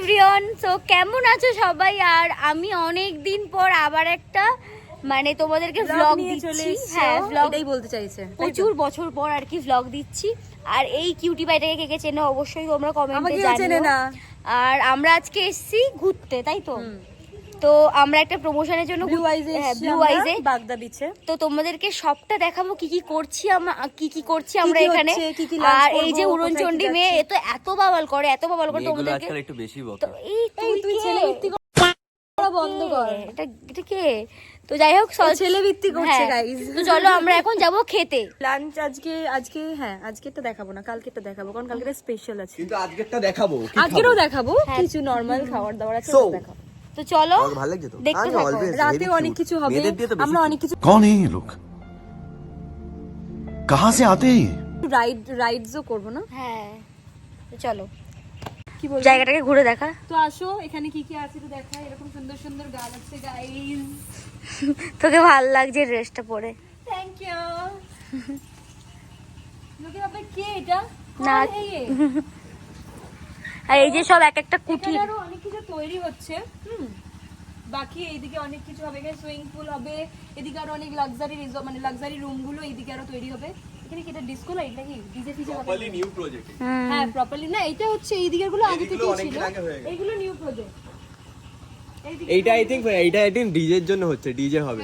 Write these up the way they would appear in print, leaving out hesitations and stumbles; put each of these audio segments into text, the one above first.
Everyone, so কেমন আছো সবাই? আর আমি অনেক দিন পর আবার একটা মানে তোমাদেরকে ব্লগ দিচ্ছি। হ্যাঁ, ব্লগটাই বলতে চাইছে, প্রচুর বছর পর আর কি ব্লগ দিচ্ছি। আর এই কিউটি বাইটাকে কে কে চেনো অবশ্যই তোমরা কমেন্টে জানিও। আর আমরা আজকে এসেছি ঘুরতে, তাই তো? তো আমরা একটা প্রমোশনের জন্য ব্লু আইজে বাগদা বিচে, তো তোমাদেরকে সবটা দেখাবো কি কি করছি আমরা এখানে। আর এই যে উড়নচণ্ডী মেয়ে, এ তো এত বাবাল করে তোমাদেরকে একটু বেশি বকে। তো এই তুই ছেলে ভিত্তি করা বন্ধ কর, এটা কে? তো যাই হোক, ছেলে ভিত্তি করছে গাইস। তো চলো আমরা এখন যাব খেতে। লাঞ্চ আজকেরটা দেখাবো না, কালকেরটা দেখাবো, কারণ কালকেরটা স্পেশাল আছে। কিন্তু আজকেরটা দেখাবো, আজকেরও দেখাবো, কিছু নরমাল খাবার দাবার আছে দেখাবো। তো চলো, ভালো লাগছে তো দেখতে থাকো। রাতে অনেক কিছু হবে, আমরা অনেক কিছু। कौन है ये लोग? कहाँ से आते हैं? রাইডসও করব না? হ্যাঁ, তো চলো কি বল, জায়গাটাকে ঘুরে দেখা। তো আসো, এখানে কি কি আছে তো দেখা। এরকম সুন্দর সুন্দর গান আছে গাইস। তোকে ভালো লাগছে ড্রেসটা পরে? Thank you. লোকে ভাবে কে এটা না। আর এই যে সব এক একটা কুঠি, আরো অনেক কিছু তৈরি হচ্ছে। বাকি এইদিকে অনেক কিছু হবে, এখানে সুইমিং পুল হবে, এদিকে আরো অনেক লাক্সারি রিসর্ট, মানে লাক্সারি রুম গুলো এইদিকে আরো তৈরি হবে। এখানে কি এটা ডিস্কো লাইট নাকি ডিজে ফিজে হবে? Properly new project. হ্যাঁ, প্রপারলি না, এটা হচ্ছে এই দিকের গুলো আগে থেকেই ছিল, এইগুলো নিউ প্রজেক্ট। এইটা আই থিংক ডিজের জন্য হচ্ছে, ডিজে হবে।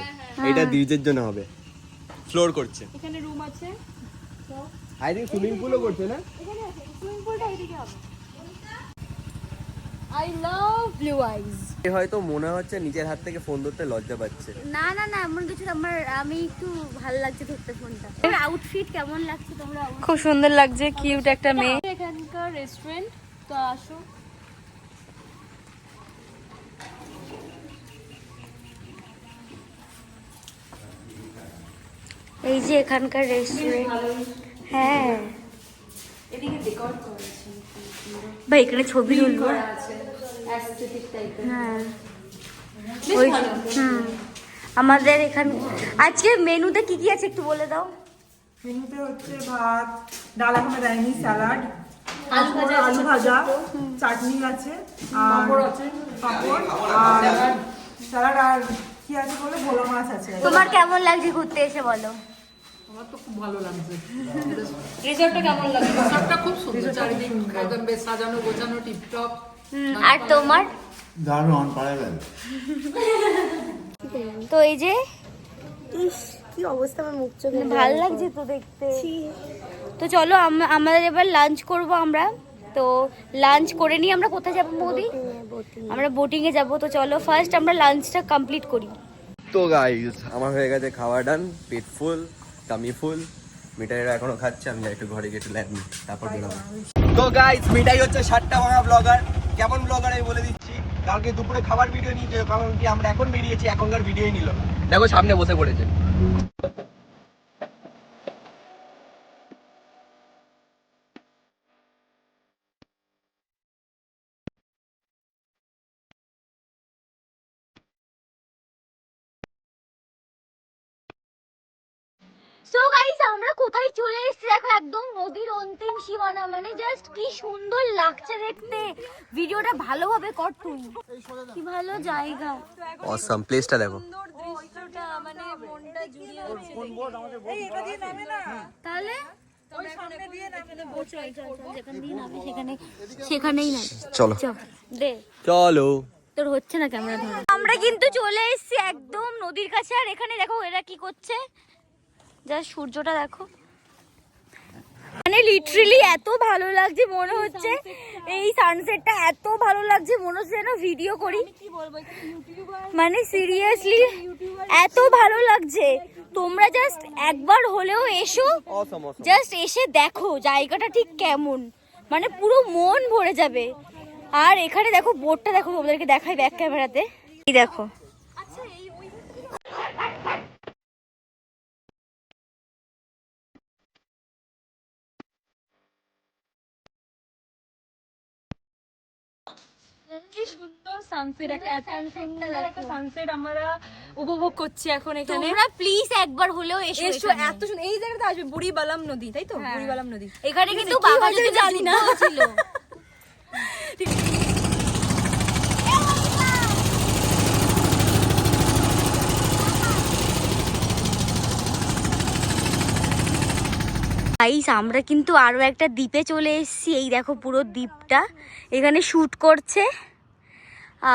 এটা ডিজের জন্য হবে, ফ্লোর করছে। এখানে রুম আছে, আই থিংক সুইমিং পুলও করছে না? এখানে আছে সুইমিং পুলটা এইদিকে হবে। I love blue eyes. হয়তো মনে হচ্ছে নিজের হাত থেকে ফোন ধরতে লজ্জা পাচ্ছে। না না না, এমন কিছু না। আমি একটু ভালো লাগছে ধরতে ফোনটা। আউটফিট কেমন লাগছে তোমরা? খুব সুন্দর লাগছে, কিউট একটা মেয়ে। এখানকার রেস্টুরেন্ট, তো আসো। এই যে এখানকার রেস্টুরেন্ট। হ্যাঁ, এদিকে ডেকোর করেছে ভাই, এখানে ছবি তুলবো। আছে অ্যাস্থেটিক টাইপের। হ্যাঁ, ওই আমাদের এখানে আজকে মেনুতে কি কি আছে একটু বলে দাও। মেনুতে হচ্ছে ভাত, ডাল এখনো দেয়নি, স্যালাড, আলু ভাজা, চাটনি আছে, আর পাঁপড় আছে, আর স্যালাড, আর কি আছে বলে ভোলা মাছ আছে। তোমার কেমন লাগছে ঘুরতে এসে বলো? আমার তো খুব ভালো লাগছে। রিসর্টটা কেমন লাগছে? রিসর্টটা খুব সুন্দর, চারিদিক একদম বেশ সাজানো গোছানো টিপটপ। আর তোমার? दारुण पड़ा गया। তো এই যে কি অবস্থা, আমার মুখ চোখে ভালো লাগছে তো দেখতে। তো চলো আমাদের এবার লাঞ্চ করব আমরা। তো লাঞ্চ করে নিয়ে আমরা কোথায় যাবো মোদি? আমরা বোটিং এ যাব। তো চলো ফার্স্ট আমরা লাঞ্চটা কমপ্লিট করি। তো গাইস, আমার হয়ে গেছে খাওয়া ডান, পেট ফুল, টামি ফুল। মিঠাইরা এখনো খাচ্ছে, আমি একটু ঘরে গিয়ে একটু ল্যান্ড তারপর বেরোবো। তো গাইস, মিঠাই হচ্ছে 7টা ভাঙা ব্লগার। কেমন ব্লগার আমি বলে দিচ্ছি। কালকে দুপুরে খাবার ভিডিও নিয়েছে, কারণ কি আমরা এখন বেরিয়েছি, এখনকার ভিডিওই নিল। দেখো সামনে বসে পড়েছে। সো গাইস, আমরা কোথায় চলে এসেছি দেখো, একদম নদীর অন্তিম সীমানা। মানে জাস্ট কি সুন্দর লাগছে দেখতে। ভিডিওটা ভালোভাবে কর তুই, কি ভালো জায়গা। অসাম, প্লেসটা দেখো। দৃশ্যটা মানে মনটা জুড়িয়ে যাচ্ছে। এই এটা দিয়ে নামে না, তাহলে ওই সামনে দিয়ে নামে না। যেখানে দিন আমি সেখানেই না। চলো দে, চলো। তোর হচ্ছে না ক্যামেরা ধরে। আমরা কিন্তু চলে এসেছি একদম নদীর কাছে। আর এখানে দেখো এরা কি করছে, যা সূর্যটা দেখো। মানে লিটারালি এত ভালো লাগছে, মনে হচ্ছে এই সানসেটটা এত ভালো লাগছে, মনে হচ্ছে যেন ভিডিও করি। মানে সিরিয়াসলি এত ভালো লাগছে। তোমরা জাস্ট একবার হলেও এসো, জাস্ট এসে দেখো জায়গাটা ঠিক কেমন, মানে পুরো মন ভরে যাবে। আর এখানে দেখো বোটটা দেখো, তোমাদেরকে দেখাই ব্যাক ক্যামেরাতে। এই দেখো, কি সুন্দর সানসেট, এত সুন্দর একটা সানসেট আমরা উপভোগ করছি এখন এখানে। তোমরা প্লিজ একবার হলেও এসো। এত সুন্দর এই জায়গাটা আসবে, বুড়িবালাম নদী, তাই তো? বুড়িবালাম নদী এখানে কিন্তু বাবা যদি জানি না ছিল। গাইস আমরা কিন্তু আরও একটা দ্বীপে চলে এসেছি। এই দেখো পুরো দ্বীপটা, এখানে শ্যুট করছে।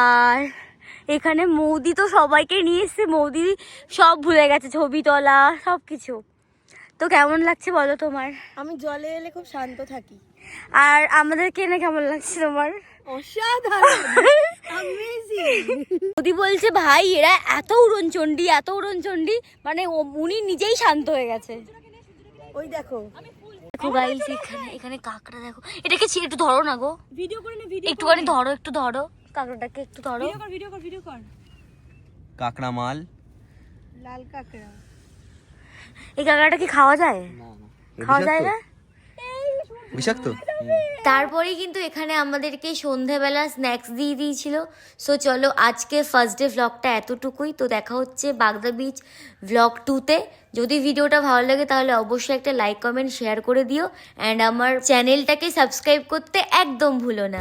আর এখানে মৌদি তো সবাইকে নিয়ে এসছে, মৌদি সব ভুলে গেছে, ছবি তোলা সব কিছু। তো কেমন লাগছে বলো তোমার? আমি জলে এলে খুব শান্ত থাকি। আর আমাদেরকে এনে কেমন লাগছে তোমার? অসাধারণ, অ্যামেজিং। মোদি বলছে ভাই এরা এত উড়নচণ্ডী, মানে উনি নিজেই শান্ত হয়ে গেছে। ওই দেখো দেখো গাইস এখানে কাঁকড়া দেখো, এটাকে একটু ধরো না গো, ভিডিও করে নে, ভিডিও একটুখানি ধরো কাঁকড়াটাকে একটু ধরো। ভিডিও কর। কাঁকড়া মাল। লাল কাঁকড়া। এই কাঁকড়াটা কি খাওয়া যায়? খাওয়া যায় না? বিষাক্ত। তারপরেই কিন্তু এখানে আমাদেরকে সন্ধেবেলা স্ন্যাক্স দিয়ে দিয়েছিল। সো চলো আজকে ফার্স্ট ডে ভ্লগটা এতটুকুই। তো দেখা হচ্ছে বাগদা বিচ ভ্লগ 2-তে। যদি ভিডিওটা ভালো লাগে তাহলে অবশ্যই একটা লাইক কমেন্ট শেয়ার করে দিও, অ্যান্ড আমার চ্যানেলটাকে সাবস্ক্রাইব করতে একদম ভুলো না।